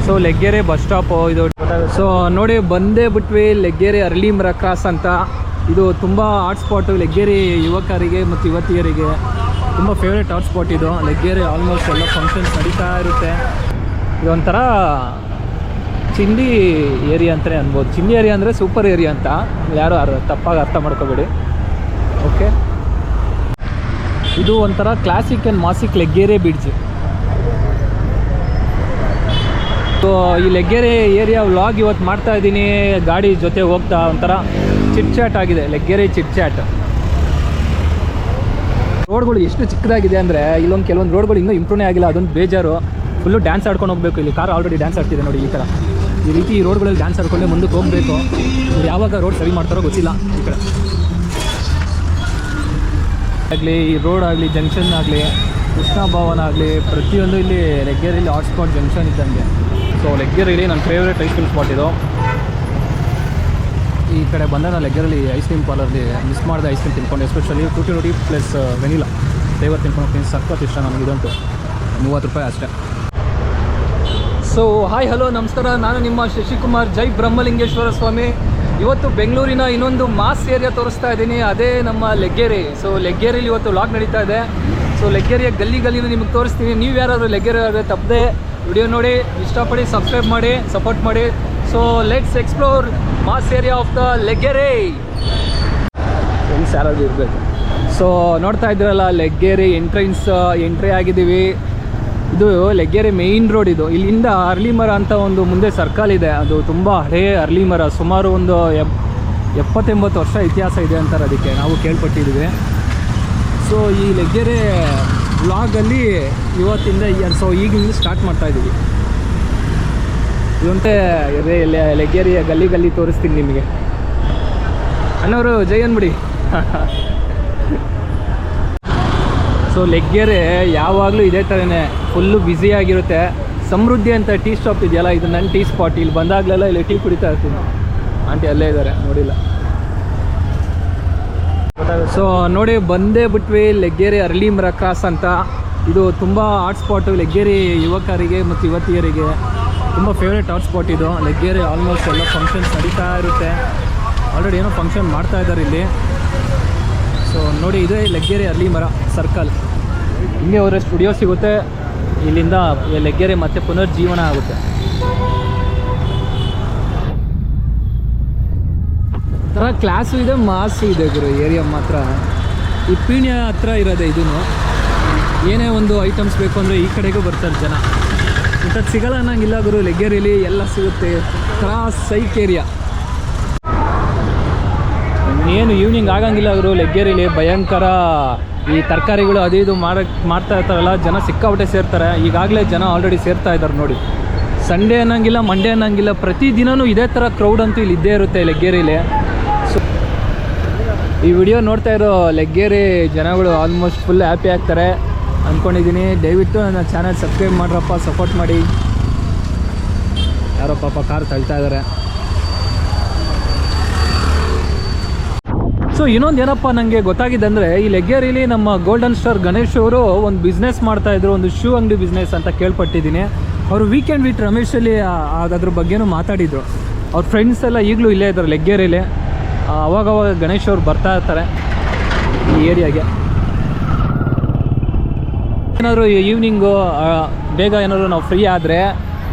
So Laggere bus stop ಇದು. So ನೋಡಿ ಬಂದೇ ಬಿಟ್ವಿ ಲೆಗ್ಗೆರೆ ಅರಳಿ ಮರ ಕ್ರಾಸ್ ಅಂತ. ಇದು ತುಂಬ ಹಾಟ್ ಸ್ಪಾಟು ಲೆಗ್ಗೆರೆ ಯುವಕರಿಗೆ ಮತ್ತು ಯುವತಿಯರಿಗೆ ತುಂಬ ಫೇವ್ರೇಟ್ ಹಾಟ್ ಸ್ಪಾಟ್ ಇದು. ಲೆಗ್ಗೆರೆ ಆಲ್ಮೋಸ್ಟ್ ಎಲ್ಲ ಫಂಕ್ಷನ್ಸ್ ನಡೀತಾ ಇರುತ್ತೆ. ಇದೊಂಥರ ಚಿಂದಿ ಏರಿಯಾ ಅಂತಲೇ ಅನ್ಬೋದು. ಚಿಂದಿ ಏರಿಯಾ ಅಂದರೆ ಸೂಪರ್ ಏರಿಯಾ ಅಂತ ಯಾರು ತಪ್ಪಾಗಿ ಅರ್ಥ ಮಾಡ್ಕೋಬೇಡಿ. ಓಕೆ, ಇದು ಒಂಥರ ಕ್ಲಾಸಿಕ್ ಆ್ಯಂಡ್ ಮಾಸಿಕ್ ಲೆಗ್ಗೆರೆ ಬ್ರಿಡ್ಜ್. ಸೊ ಈ ಲೆಗ್ಗೆರೆ ಏರಿಯಾ ವ್ಲಾಗ್ ಇವತ್ತು ಮಾಡ್ತಾ ಇದ್ದೀನಿ. ಗಾಡಿ ಜೊತೆ ಹೋಗ್ತಾ ಒಂಥರ ಚಿಟ್ ಚಾಟ್ ಆಗಿದೆ, ಲೆಗ್ಗೆರೆ ಚಿಟ್ ಚಾಟ್. ರೋಡ್ಗಳು ಎಷ್ಟು ಚಿಕ್ಕದಾಗಿದೆ ಅಂದರೆ ಇಲ್ಲೊಂದು ಕೆಲವೊಂದು ರೋಡ್ಗಳು ಇನ್ನೂ ಇಂಪ್ರೂವ್ನೇ ಆಗಿಲ್ಲ, ಅದೊಂದು ಬೇಜಾರು. ಫುಲ್ಲು ಡ್ಯಾನ್ಸ್ ಆಡ್ಕೊಂಡು ಹೋಗಬೇಕು. ಇಲ್ಲಿ ಕಾರ್ ಆಲ್ರೆಡಿ ಡ್ಯಾನ್ಸ್ ಆಡ್ತಿದೆ ನೋಡಿ. ಈ ಥರ ಈ ರೀತಿ ಈ ರೋಡ್ಗಳಲ್ಲಿ ಡ್ಯಾನ್ಸ್ ಆಡ್ಕೊಂಡೆ ಮುಂದಕ್ಕೆ ಹೋಗಬೇಕು. ಯಾವಾಗ ರೋಡ್ ಸರಿ ಮಾಡ್ತಾರೋ ಗೊತ್ತಿಲ್ಲ. ಈ ಕಡೆ ಆಗಲಿ, ಈ ರೋಡ್ ಆಗಲಿ, ಜಂಕ್ಷನ್ ಆಗಲಿ, ಕೃಷ್ಣ ಭವನ ಆಗಲಿ, ಪ್ರತಿಯೊಂದು ಇಲ್ಲಿ ಲೆಗ್ಗೆರೆಯಲ್ಲಿ ಹಾಟ್ ಸ್ಪಾಟ್ ಜಂಕ್ಷನ್ ಇದ್ದಂಗೆ. ಸೊ ಲೆಗ್ಗೆರೆಯಲ್ಲಿ ನನ್ನ ಫೇವ್ರೇಟ್ ಐಸ್ ಕ್ರೀಮ್ ಸ್ಪಾಟ್ ಇದು. ಈ ಕಡೆ ಬಂದರೆ ನಾನು ಲೆಗ್ಗೆರೆಯಲ್ಲಿ ಐಸ್ ಕ್ರೀಮ್ ಪಾರ್ಲರ್ಲಿ ಮಿಸ್ ಮಾಡಿದೆ ಐಸ್ ಕ್ರೀಮ್ ತಿನ್ಕೊಂಡು, ಎಸ್ಪೆಷಲಿ ಟೂಟಿ ರೋಟಿ ಪ್ಲಸ್ ವೆನಿಲಾ ಫ್ಲೇವರ್ ತಿನ್ಕೊಂಡು ಹೋಗ್ತೀನಿ. ಸಖತ್ ಇಷ್ಟ ನನಗೆ ಇದಂತೂ. 30 ರೂಪಾಯಿ ಅಷ್ಟೇ. ಸೊ ಹಾಯ್ ಹಲೋ ನಮಸ್ಕಾರ, ನಾನು ನಿಮ್ಮ ಶಶಿಕುಮಾರ್, ಜೈ ಬ್ರಹ್ಮಲಿಂಗೇಶ್ವರ ಸ್ವಾಮಿ. ಇವತ್ತು ಬೆಂಗಳೂರಿನ ಇನ್ನೊಂದು ಮಾಸ್ ಏರಿಯಾ ತೋರಿಸ್ತಾ ಇದ್ದೀನಿ, ಅದೇ ನಮ್ಮ ಲೆಗ್ಗೆರೆ. ಸೊ ಲೆಗ್ಗೆರೆಯಲ್ಲಿ ಇವತ್ತು ವ್ಲಾಗ್ ನಡೀತಾ ಇದೆ. ಸೊ ಲೆಗ್ಗೆರೆಯ ಗಲ್ಲಿನ ನಿಮಗೆ ತೋರಿಸ್ತೀನಿ. ನೀವು ಯಾರಾದರೂ ಲೆಗ್ಗೆರೆ ಆದರೆ ತಪ್ಪದೆ ವಿಡಿಯೋ ನೋಡಿ, ಇಷ್ಟಪಡಿ, ಸಬ್ಸ್ಕ್ರೈಬ್ ಮಾಡಿ, ಸಪೋರ್ಟ್ ಮಾಡಿ. So let's explore mass area of the Leggere. Friends ಯಾರಾದರೂ ಇರಬೇಕು. ಸೊ ನೋಡ್ತಾ ಇದ್ದೀರಲ್ಲ, ಲೆಗ್ಗೆರೆ ಎಂಟ್ರಿ ಆಗಿದ್ದೀವಿ. ಇದು ಲೆಗ್ಗೆರೆ ಮೇಯ್ನ್ ರೋಡ್. ಇದು ಇಲ್ಲಿಂದ ಅರಳಿ ಮರ ಅಂತ ಒಂದು ಮುಂದೆ ಸರ್ಕಲ್ ಇದೆ. ಅದು ತುಂಬ ಹಳೆಯ ಅರಳಿ ಮರ, ಸುಮಾರು ಒಂದು 70-80 ವರ್ಷ ಇತಿಹಾಸ ಇದೆ ಅಂತಾರೆ, ಅದಕ್ಕೆ ನಾವು ಕೇಳ್ಪಟ್ಟಿದ್ದೀವಿ. ಸೊ ಈ ಲೆಗ್ಗೆರೆ ವ್ಲಾಗಲ್ಲಿ ಇವತ್ತಿಂದ ಈಗಿಂದ ಸ್ಟಾರ್ಟ್ ಮಾಡ್ತಾಯಿದ್ದೀವಿ. ಇದಂತೆ ಲೆಗ್ಗೆರೆಯ ಗಲ್ಲಿ ತೋರಿಸ್ತೀನಿ ನಿಮಗೆ. ಅಣ್ಣವರು ಜೈ ಅನ್ಬಿಡಿ. ಸೊ ಲೆಗ್ಗೆರೆ ಯಾವಾಗಲೂ ಇದೇ ಥರನೇ ಫುಲ್ಲು ಬ್ಯುಸಿಯಾಗಿರುತ್ತೆ. ಸಮೃದ್ಧಿ ಅಂತ ಟೀ ಸ್ಟಾಪ್ ಇದೆಯಲ್ಲ, ಇದು ನನ್ನ ಟೀ ಸ್ಪಾಟ್. ಇಲ್ಲಿ ಬಂದಾಗಲೆಲ್ಲ ಇಲ್ಲಿ ಟೀ ಕುಡಿತಾ ಇರ್ತೀನಿ. ಆಂಟಿ ಅಲ್ಲೇ ಇದ್ದಾರೆ, ನೋಡಿಲ್ಲ. ಸೊ ನೋಡಿ ಬಂದೇ ಬಿಟ್ವಿ ಲೆಗ್ಗೆರೆ ಅರಳಿ ಮರ ಕ್ರಾಸ್ ಅಂತ. ಇದು ತುಂಬ ಹಾಟ್ ಸ್ಪಾಟು ಲೆಗ್ಗೆರೆ ಯುವಕರಿಗೆ ಮತ್ತು ಯುವತಿಯರಿಗೆ ತುಂಬ ಫೇವ್ರೇಟ್ ಹಾಟ್ ಸ್ಪಾಟ್ ಇದು. ಲೆಗ್ಗೆರೆ ಆಲ್ಮೋಸ್ಟ್ ಎಲ್ಲ ಫಂಕ್ಷನ್ಸ್ ನಡೀತಾ ಇರುತ್ತೆ. ಆಲ್ರೆಡಿ ಏನೋ ಫಂಕ್ಷನ್ ಮಾಡ್ತಾ ಇದ್ದಾರೆ ಇಲ್ಲಿ. ಸೊ ನೋಡಿ, ಇದೇ ಲೆಗ್ಗೆರೆ ಅರಳಿ ಮರ ಸರ್ಕಲ್. ಹಿಂಗೆ ಅವರ ಸ್ಟುಡಿಯೋ ಸಿಗುತ್ತೆ. ಇಲ್ಲಿಂದ ಲೆಗ್ಗೆರೆ ಮತ್ತೆ ಪುನರ್ಜೀವನ ಆಗುತ್ತೆ. ಥರ ಕ್ಲಾಸು ಇದೆ, ಮಾಸು ಇದೆ ಗುರು. ಏರಿಯಾ ಮಾತ್ರ ಈ ಪೀಣ್ಯ ಹತ್ರ ಇರೋದೆ. ಇದೂ ಏನೇ ಒಂದು ಐಟಮ್ಸ್ ಬೇಕು ಅಂದರೆ ಈ ಕಡೆಗೂ ಬರ್ತಾರೆ ಜನ. ಇಂಥದ್ದು ಸಿಗಲ್ಲ ಅನ್ನಂಗಿಲ್ಲ ಗುರು. ಲೆಗ್ಗೆರೆಯಲ್ಲಿ ಎಲ್ಲ ಸಿಗುತ್ತೆ. ಕ್ರಾಸ್ ಸೈಕ್ ಏರಿಯಾ. ಏನು ಈವ್ನಿಂಗ್ ಆಗಂಗಿಲ್ಲ ಗುರು. ಲೆಗ್ಗೆರೆಯಲ್ಲಿ ಭಯಂಕರ ಈ ತರಕಾರಿಗಳು ಅದು ಇದು ಮಾಡ್ತಾ ಇರ್ತಾರಲ್ಲ, ಜನ ಸಿಕ್ಕಾಪಟ್ಟೆ ಸೇರ್ತಾರೆ. ಈಗಾಗಲೇ ಜನ ಆಲ್ರೆಡಿ ಸೇರ್ತಾ ಇದ್ದಾರೆ ನೋಡಿ. ಸಂಡೇ ಅನ್ನಂಗಿಲ್ಲ, ಮಂಡೇ ಅನ್ನಂಗಿಲ್ಲ, ಪ್ರತಿದಿನವೂ ಇದೇ ಥರ ಕ್ರೌಡ್ ಅಂತೂ ಇಲ್ಲಿ ಇದ್ದೇ ಇರುತ್ತೆ ಲೆಗ್ಗೆರೆಯಲ್ಲಿ. ಸೊ ಈ ವಿಡಿಯೋ ನೋಡ್ತಾ ಇರೋ ಲೆಗ್ಗೆರೆ ಜನಗಳು ಆಲ್ಮೋಸ್ಟ್ ಫುಲ್ ಹ್ಯಾಪಿ ಆಗ್ತಾರೆ ಅಂದ್ಕೊಂಡಿದ್ದೀನಿ. ದಯವಿಟ್ಟು ನನ್ನ ಚಾನಲ್ ಸಬ್ಸ್ಕ್ರೈಬ್ ಮಾಡ್ರಪ್ಪ, ಸಪೋರ್ಟ್ ಮಾಡಿ. ಯಾರೋ ಪಾಪ ಕಾರ್ ತಳ್ತಾ ಇದ್ದಾರೆ. ಸೊ ಇನ್ನೊಂದು ಏನಪ್ಪ ನನಗೆ ಗೊತ್ತಾಗಿದ್ದಂದರೆ, ಈ ಲೆಗ್ಗೆರೆಯಲ್ಲಿ ನಮ್ಮ ಗೋಲ್ಡನ್ ಸ್ಟಾರ್ ಗಣೇಶ್ ಅವರು ಒಂದು ಬಿಸ್ನೆಸ್ ಮಾಡ್ತಾಯಿದ್ರು, ಒಂದು ಶೂ ಅಂಗಡಿ ಬಿಸ್ನೆಸ್ ಅಂತ ಕೇಳ್ಪಟ್ಟಿದ್ದೀನಿ. ಅವರು ವೀಕೆಂಡ್ ವಿತ್ ರಮೇಶಲ್ಲಿ ಅದ್ರ ಬಗ್ಗೆನೂ ಮಾತಾಡಿದರು. ಅವ್ರ ಫ್ರೆಂಡ್ಸ್ ಎಲ್ಲ ಈಗಲೂ ಇಲ್ಲೇ ಇದ್ದಾರೆ ಲೆಗ್ಗೆರೆಯಲ್ಲಿ. ಅವಾಗವಾಗ ಗಣೇಶ್ ಅವ್ರು ಬರ್ತಾ ಇರ್ತಾರೆ ಈ ಏರಿಯಾಗೆ. ಏನಾದರೂ ಈವ್ನಿಂಗು ಬೇಗ ಏನಾದರೂ ನಾವು ಫ್ರೀ ಆದರೆ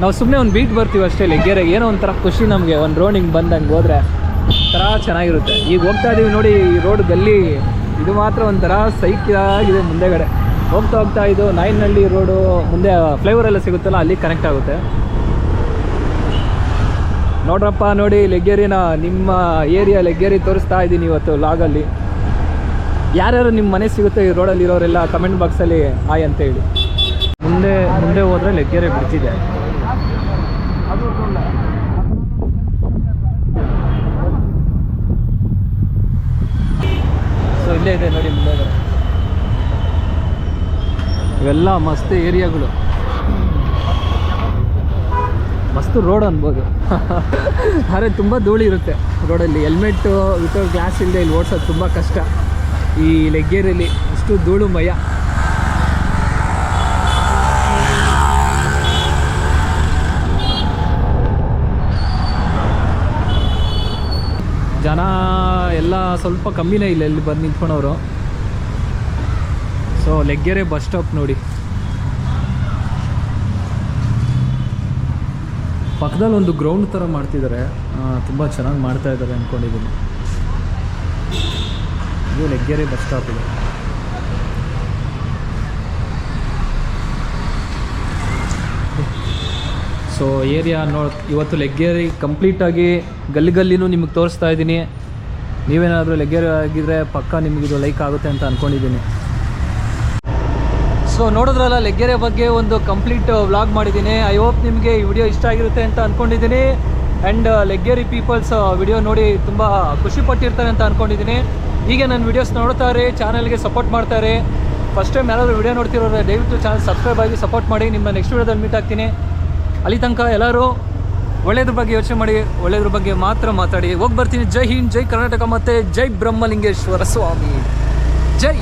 ನಾವು ಸುಮ್ಮನೆ ಒಂದು ಬೀಟ್ ಬರ್ತೀವಿ ಅಷ್ಟೇ ಲೆಗ್ಗೆರೆಗೆ. ಏನೋ ಒಂಥರ ಖುಷಿ ನಮಗೆ. ಒಂದು ರೋಡಿಂಗ್ ಬಂದಂಗೆ ಹೋದರೆ ಒಂಥರ ಚೆನ್ನಾಗಿರುತ್ತೆ. ಈಗ ಹೋಗ್ತಾ ಇದ್ದೀವಿ ನೋಡಿ, ಈ ರೋಡ್ ಗಲ್ಲಿ ಇದು ಮಾತ್ರ ಒಂಥರ ಸೈಕಾಗಿದೆ. ಮುಂದೆಗಡೆ ಹೋಗ್ತಾ ಇದು ನಾಯನಹಳ್ಳಿ ರೋಡು ಮುಂದೆ ಫ್ಲೈಓವರ್ ಎಲ್ಲ ಸಿಗುತ್ತಲ್ಲ, ಅಲ್ಲಿ ಕನೆಕ್ಟ್ ಆಗುತ್ತೆ. ನೋಡ್ರಪ್ಪ ನೋಡಿ, ಲೆಗ್ಗೆರೆನ ನಿಮ್ಮ ಏರಿಯಾ ಲೆಗ್ಗೆರೆ ತೋರಿಸ್ತಾ ಇದ್ದೀನಿ ಇವತ್ತು ಲಾಗಲ್ಲಿ. ಯಾರ್ಯಾರು ನಿಮ್ಮ ಮನೆ ಸಿಗುತ್ತೆ ಈ ರೋಡಲ್ಲಿ ಇರೋರೆಲ್ಲ ಕಮೆಂಟ್ ಬಾಕ್ಸಲ್ಲಿ ಹಾಯ್ ಅಂತ ಹೇಳಿ. ಮುಂದೆ ಹೋದರೆ ಲೆಗ್ಗೆರೆ ಬ್ರಿಡ್ಜ್ ಇದೆ. ಸೊ ಇಲ್ಲೇ ಇದೆ ನೋಡಿ ಮುಂದೆ. ಇವೆಲ್ಲ ಮಸ್ತ್ ಏರಿಯಾಗಳು, ಮಸ್ತ್ ರೋಡ್ ಅನ್ಬೋದು. ಆದರೆ ತುಂಬ ಧೂಳಿ ಇರುತ್ತೆ ರೋಡಲ್ಲಿ. ಹೆಲ್ಮೆಟ್ಟು ವಿತೌಟ್ ಗ್ಲಾಸ್ ಇಲ್ಲದೆ ಇಲ್ಲಿ ಓಡಿಸೋದು ತುಂಬ ಕಷ್ಟ ಈ ಲೆಗ್ಗೆರೆಯಲ್ಲಿ. ಅಷ್ಟು ಧೂಳುಮಯ. ಎಲ್ಲ ಸ್ವಲ್ಪ ಕಮ್ಮಿನೇ ಇಲ್ಲ ಇಲ್ಲಿ ಬಂದು ನಿಂತ್ಕೊಂಡವರು. ಸೊ ಲೆಗ್ಗೆರೆ ಬಸ್ ಸ್ಟಾಪ್ ನೋಡಿ, ಪಕ್ಕದಲ್ಲಿ ಒಂದು ಗ್ರೌಂಡ್ ಥರ ಮಾಡ್ತಿದ್ದಾರೆ, ತುಂಬ ಚೆನ್ನಾಗಿ ಮಾಡ್ತಾ ಇದ್ದಾರೆ ಅಂದ್ಕೊಂಡಿದ್ದೀನಿ. ಇದು ಲೆಗ್ಗೆರೆ ಬಸ್ ಸ್ಟಾಪ್ ಇದೆ. ಸೊ ಏರಿಯಾ ಇವತ್ತು ಲೆಗ್ಗೆರೆ ಕಂಪ್ಲೀಟಾಗಿ ಗಲ್ಲಿನೂ ನಿಮಗೆ ತೋರಿಸ್ತಾ ಇದ್ದೀನಿ. ನೀವೇನಾದರೂ ಲೆಗ್ಗೆರೆ ಆಗಿದ್ದರೆ ಪಕ್ಕ ನಿಮಗಿದು ಲೈಕ್ ಆಗುತ್ತೆ ಅಂತ ಅಂದ್ಕೊಂಡಿದ್ದೀನಿ. ಸೊ ನೋಡಿದ್ರಲ್ಲ, ಲೆಗ್ಗೆರೆ ಬಗ್ಗೆ ಒಂದು ಕಂಪ್ಲೀಟ್ ವ್ಲಾಗ್ ಮಾಡಿದ್ದೀನಿ. ಐ ಹೋಪ್ ನಿಮಗೆ ಈ ವಿಡಿಯೋ ಇಷ್ಟ ಆಗಿರುತ್ತೆ ಅಂತ ಅಂದ್ಕೊಂಡಿದ್ದೀನಿ. ಆ್ಯಂಡ್ ಲೆಗ್ಗೆರೆ ಪೀಪಲ್ಸ್ ವಿಡಿಯೋ ನೋಡಿ ತುಂಬ ಖುಷಿಪಟ್ಟಿರ್ತಾರೆ ಅಂತ ಅಂದ್ಕೊಂಡಿದ್ದೀನಿ. ಹೀಗೆ ನನ್ನ ವೀಡಿಯೋಸ್ ನೋಡ್ತಾರೆ, ಚಾನಲ್ಗೆ ಸಪೋರ್ಟ್ ಮಾಡ್ತಾರೆ. ಫಸ್ಟ್ ಟೈಮ್ ಯಾರಾದರೂ ವಿಡಿಯೋ ನೋಡ್ತಿರೋದ್ರೆ ದಯವಿಟ್ಟು ಚಾನಲ್ ಸಬ್ಸ್ಕ್ರೈಬ್ ಆಗಿ ಸಪೋರ್ಟ್ ಮಾಡಿ. ನಿಮ್ಮ ನೆಕ್ಸ್ಟ್ ವಿಡಿಯೋದಲ್ಲಿ ಮೀಟ್ ಆಗ್ತೀನಿ. ಅಲ್ಲಿ ತನಕ ಎಲ್ಲರೂ ಒಳ್ಳೆಯದ್ರ ಬಗ್ಗೆ ಯೋಚನೆ ಮಾಡಿ, ಒಳ್ಳೆಯದ್ರ ಬಗ್ಗೆ ಮಾತ್ರ ಮಾತಾಡಿ. ಹೋಗಿ ಬರ್ತೀನಿ. ಜೈ ಹಿಂದ್, ಜೈ ಕರ್ನಾಟಕ ಮತ್ತು ಜೈ ಬ್ರಹ್ಮಲಿಂಗೇಶ್ವರ ಸ್ವಾಮಿ. ಜೈ